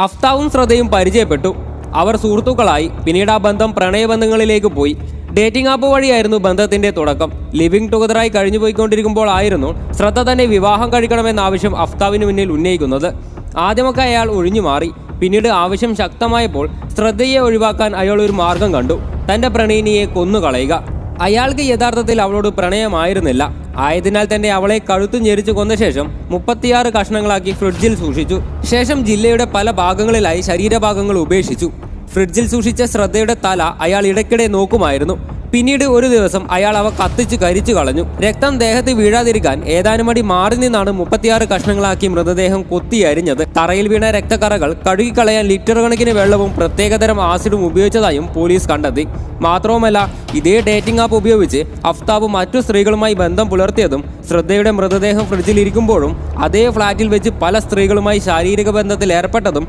അഫ്താവും ശ്രദ്ധയും പരിചയപ്പെട്ടു. അവർ സുഹൃത്തുക്കളായി. പിന്നീട് ആ ബന്ധം പ്രണയബന്ധങ്ങളിലേക്ക് പോയി. ഡേറ്റിംഗ് ആപ്പ് വഴിയായിരുന്നു ബന്ധത്തിന്റെ തുടക്കം. ലിവിംഗ് ടുഗദറായി കഴിഞ്ഞുപോയിക്കൊണ്ടിരിക്കുമ്പോൾ ആയിരുന്നു ശ്രദ്ധ തന്നെ വിവാഹം കഴിക്കണമെന്ന ആവശ്യം അഫ്താവിന് മുന്നിൽ ഉന്നയിക്കുന്നത്. ആദ്യമൊക്കെ അയാൾ ഒഴിഞ്ഞു മാറി. പിന്നീട് ആവശ്യം ശക്തമായപ്പോൾ ശ്രദ്ധയെ ഒഴിവാക്കാൻ അയാൾ ഒരു മാർഗം കണ്ടു: തന്റെ പ്രണയിനിയെ കൊന്നുകളയുക. അയാൾക്ക് യഥാർത്ഥത്തിൽ അവളോട് പ്രണയമായിരുന്നില്ല. ആയതിനാൽ തന്നെ അവളെ കഴുത്തു ഞെരിച്ചു കൊന്ന ശേഷം 36 കഷ്ണങ്ങളാക്കി ഫ്രിഡ്ജിൽ സൂക്ഷിച്ചു. ശേഷം ജില്ലയുടെ പല ഭാഗങ്ങളിലായി ശരീരഭാഗങ്ങൾ ഉപേക്ഷിച്ചു. ഫ്രിഡ്ജിൽ സൂക്ഷിച്ച ശ്രദ്ധയുടെ തല അയാൾ ഇടയ്ക്കിടെ നോക്കുമായിരുന്നു. പിന്നീട് ഒരു ദിവസം അയാൾ അവ കത്തിച്ച് കരിച്ചു കളഞ്ഞു. രക്തം ദേഹത്ത് വീഴാതിരിക്കാൻ ഏതാനും അടി മാറി നിന്നാണ് 36 കഷ്ണങ്ങളാക്കി മൃതദേഹം കൊത്തിയരിഞ്ഞത്. തറയിൽ വീണ രക്തക്കറകൾ കഴുകിക്കളയാൻ ലിറ്റർ കണക്കിന് വെള്ളവും പ്രത്യേകതരം ആസിഡും ഉപയോഗിച്ചതായും പോലീസ് കണ്ടെത്തി. മാത്രവുമല്ല, ഇതേ ഡേറ്റിംഗ് ആപ്പ് ഉപയോഗിച്ച് അഫ്താബ് മറ്റു സ്ത്രീകളുമായി ബന്ധം പുലർത്തിയതും ശ്രദ്ധയുടെ മൃതദേഹം ഫ്രിഡ്ജിൽ ഇരിക്കുമ്പോഴും അതേ ഫ്ളാറ്റിൽ വെച്ച് പല സ്ത്രീകളുമായി ശാരീരിക ബന്ധത്തിൽ ഏർപ്പെട്ടതും